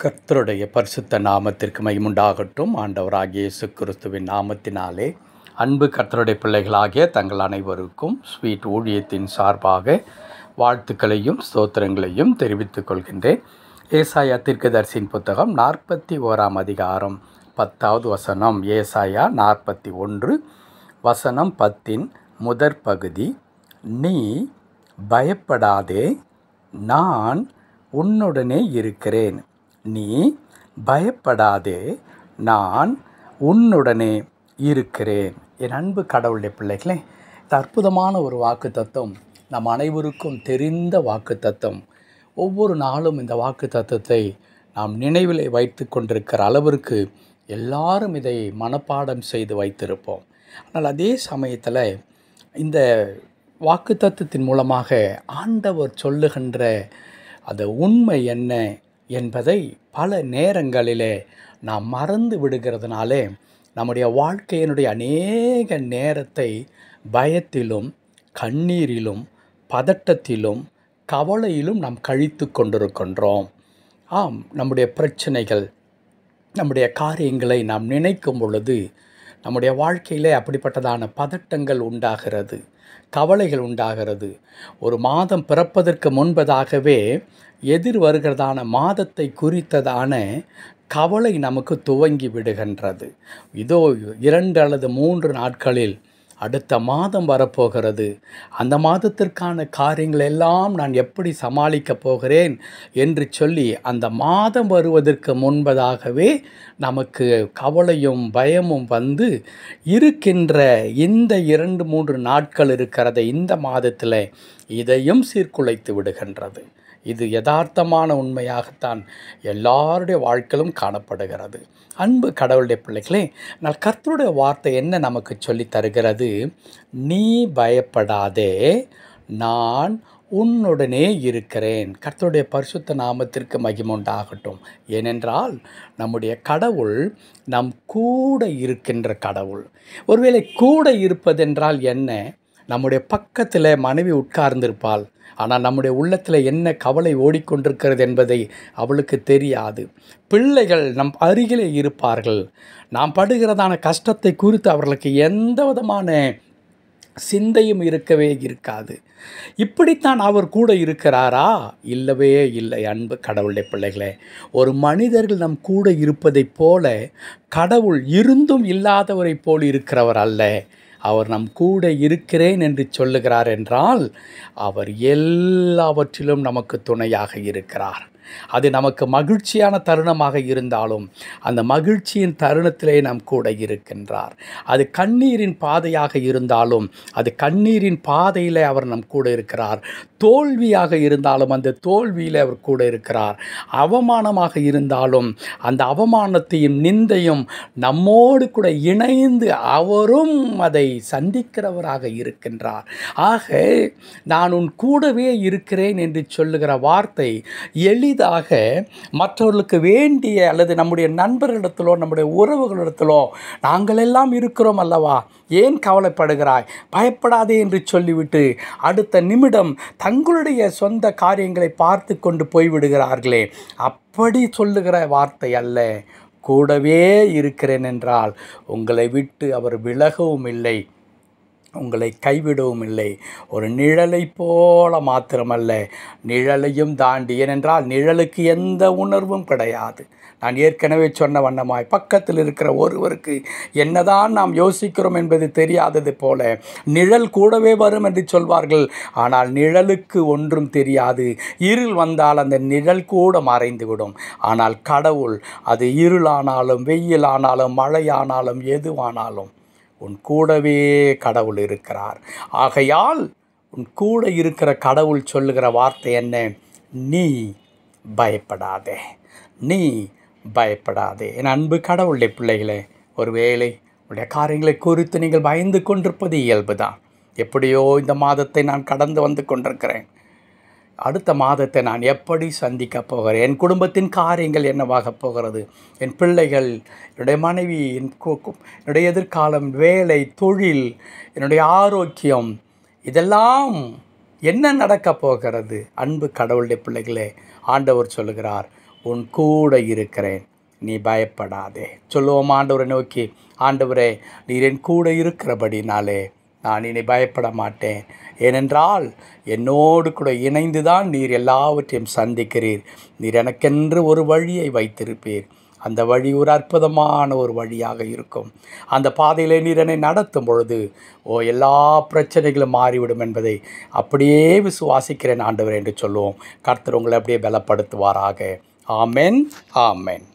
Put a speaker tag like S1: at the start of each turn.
S1: கர்த்தருடைய பரிசுத்த நாமத்திற்கு மகிமுண்டாகட்டும். ஆண்டவராகிய இயேசு கிறிஸ்துவின் நாமத்தினாலே அன்பு கர்த்தருடைய பிள்ளைகளாகிய தங்கள் அனைவருக்கும் ஸ்வீட் ஊழியத்தின் சார்பாக வாழ்த்துக்களையும் ஸ்தோத்திரங்களையும் தெரிவித்துக் கொள்கின்றேன். ஏசாயா தீர்க்கதரிசியின் புத்தகம் 41 அதிகாரம் 10வது வசனம். ஏசாயா 41 வசனம் 10 முதற் பகுதி. நீ பயப்படாதே, நான் உன்னுடனே இருக்கிறேன். நீ பயப்படாதே, நான் உன்னுடனே இருக்கிறேன். என் அன்பு கடவுளுடைய பிள்ளைகளே, இந்த அற்புதமான ஒரு வாக்குத்தத்தம் நம் அனைவருக்கும் தெரிந்த வாக்குத்தத்தம். ஒவ்வொரு நாளும் இந்த வாக்குத்தத்தத்தை நாம் நினைவிலே வைத்து கொண்டிருக்கிற அளவிற்கு எல்லாரும் இதை மனப்பாடம் செய்து வைத்திருப்போம். ஆனால் அதே சமயத்தில் இந்த வாக்குத்தத்தத்தின் மூலமாக ஆண்டவர் சொல்லுகின்ற அந்த உண்மை என்ன என்பதை பல நேரங்களிலே நாம் மறந்து விடுகிறதுனாலே நம்முடைய வாழ்க்கையினுடைய அநேக நேரத்தை பயத்திலும் கண்ணீரிலும் பதட்டத்திலும் கவலையிலும் நாம் கழித்து கொண்டிருக்கின்றோம். ஆம், நம்முடைய பிரச்சனைகள், நம்முடைய காரியங்களை நாம் நினைக்கும் பொழுது நம்முடைய வாழ்க்கையிலே அப்படிப்பட்டதான பதட்டங்கள் உண்டாகிறது, கவலைகள் உண்டாகிறது. ஒரு மாதம் பிறப்பதற்கு முன்பதாகவே எதிர் வருகிறதான மாதத்தை குறித்ததான கவலை நமக்கு துவங்கி விடுகின்றது. இதோ 2 அல்லது 3 நாட்களில் அடுத்த மாதம் வரப்போகிறது. அந்த மாதத்திற்கான காரியங்கள் எல்லாம் நான் எப்படி சமாளிக்கப் போகிறேன் என்று சொல்லி அந்த மாதம் வருவதற்கு முன்பதாகவே நமக்கு கவலையும் பயமும் வந்து இருக்கின்ற இந்த 2-3 நாட்கள் இருக்கிறத இந்த மாதத்தில் இதையும் சீர்குலைத்து விடுகின்றது. இது யதார்த்தமான உண்மையாகத்தான் எல்லாருடைய வாழ்க்கையிலும் காணப்படுகிறது. அன்பு கடவுளுடைய பிள்ளைகளே, நான் கர்த்தருடைய வார்த்தை என்ன நமக்கு சொல்லி தருகிறது? நீ பயப்படாதே, நான் உன்னுடனே இருக்கிறேன். கர்த்தருடைய பரிசுத்த நாமத்திற்கு மகிமுண்டாகட்டும். ஏனென்றால் நம்முடைய கடவுள் நம் கூட இருக்கின்ற கடவுள். ஒருவேளை கூட இருப்பதென்றால் என்ன? நம்முடைய பக்கத்தில் மனைவி உட்கார்ந்திருப்பாள், ஆனால் நம்முடைய உள்ளத்தில் என்ன கவலை ஓடிக்கொண்டிருக்கிறது என்பதை அவளுக்கு தெரியாது. பிள்ளைகள் நம் அருகிலே இருப்பார்கள், நாம் படுகிறதான கஷ்டத்தை குறித்து அவர்களுக்கு எந்த விதமான சிந்தையும் இருக்கவே இருக்காது. இப்படித்தான் அவர் கூட இருக்கிறாரா? இல்லவே இல்லை. அன்பு கடவுளுடைய பிள்ளைகளே, ஒரு மனிதர்கள் நம் கூட இருப்பதைப் போல கடவுள் இருந்தும் இல்லாதவரை போல் இருக்கிறவர் அல்ல. அவர் நம் கூட இருக்கிறேன் என்று சொல்லுகிறார் என்றால் அவர் எல்லாவற்றிலும் நமக்கு துணையாக இருக்கிறார். அது நமக்கு மகிழ்ச்சியான தருணமாக இருந்தாலும் அந்த மகிழ்ச்சியின் தருணத்திலே நம் கூட இருக்கின்றார். அது கண்ணீரின் பாதையாக இருந்தாலும் அது கண்ணீரின் பாதையில் அவர் நம் கூட இருக்கிறார். தோல்வியாக இருந்தாலும் அந்த தோல்வியில் அவர் கூட இருக்கிறார். அவமானமாக இருந்தாலும் அந்த அவமானத்தையும் நிந்தையும் நம்மோடு கூட இணைந்து அவரும் அதை சந்திக்கிறவராக இருக்கின்றார். ஆக நான் உன் கூடவே இருக்கிறேன் என்று சொல்லுகிற வார்த்தை எளிதாக மற்றவர்களுக்கு வேண்டிய அல்லது நம்முடைய நண்பர்களிடத்திலோ நம்முடைய உறவுகளிடத்திலோ நாங்கள் எல்லாம் இருக்கிறோம் அல்லவா, ஏன் கவலைப்படுகிறாய், பயப்படாதே என்று சொல்லிவிட்டு அடுத்த நிமிடம் தங்களுடைய சொந்த காரியங்களை பார்த்து கொண்டு போய்விடுகிறார்களே, அப்படி சொல்லுகிற வார்த்தை அல்ல. கூடவே இருக்கிறேன் என்றால் உங்களை விட்டு அவர் விலகவும் இல்லை, உங்களை கைவிடவும் இல்லை. ஒரு நிழலை போல மாத்திரமல்ல, நிழலையும் தாண்டி. ஏனென்றால் நிழலுக்கு எந்த உணர்வும் கிடையாது. நான் ஏற்கனவே சொன்ன வண்ணமாய் பக்கத்தில் இருக்கிற ஒருவருக்கு என்னதான் நாம் யோசிக்கிறோம் என்பது தெரியாதது போல நிழல் கூடவே வரும் என்று சொல்வார்கள். ஆனால் நிழலுக்கு ஒன்றும் தெரியாது. இருள் வந்தால் அந்த நிழல் கூட மறைந்துவிடும். ஆனால் கடவுள், அது இருளானாலும் வெயிலானாலும் மழையானாலும் எதுவானாலும் உன் கூடவே கடவுள் இருக்கிறார். ஆகையால் உன் கூட இருக்கிற கடவுள் சொல்லுகிற வார்த்தை என்ன? நீ பயப்படாதே, நீ பயப்படாதே. என் அன்பு கடவுளுடைய பிள்ளைகளே, ஒருவேளை உடைய காரியங்களை குறித்து நீங்கள் பயந்து கொண்டிருப்பது இயல்பு தான். எப்படியோ இந்த மாதத்தை நான் கடந்து வந்து கொண்டிருக்கிறேன், அடுத்த மாதத்தை நான் எப்படி சந்திக்கப் போகிறேன், என் குடும்பத்தின் காரியங்கள் என்னவாக போகிறது, என் பிள்ளைகள், என்னுடைய மனைவி, என்னுடைய எதிர்காலம், வேலை, தொழில், என்னுடைய ஆரோக்கியம், இதெல்லாம் என்ன நடக்கப் போகிறது? அன்பு கடவுளுடைய பிள்ளைகளே, ஆண்டவர் சொல்லுகிறார், உன் கூட இருக்கிறேன், நீ பயப்படாதே. சொல்லுவோம் ஆண்டவரை நோக்கி, ஆண்டவரே நீர் என் கூட இருக்கிறபடினாலே நான் இனி பயப்பட மாட்டேன். ஏனென்றால் என்னோடு கூட இணைந்து தான் நீர் எல்லாவற்றையும் சந்திக்கிறீர். நீர் எனக்கென்று ஒரு வழியை வைத்திருப்பீர். அந்த வழி ஒரு அற்புதமான ஒரு வழியாக இருக்கும். அந்த பாதையிலே நீர் என்னை நடத்தும் பொழுது எல்லா பிரச்சனைகளும் மாறிவிடும் என்பதை அப்படியே விசுவாசிக்கிறேன் ஆண்டவர் என்று சொல்லுவோம். கர்த்தர் உங்களை அப்படியே பலப்படுத்துவாராக. ஆமென், ஆமென்.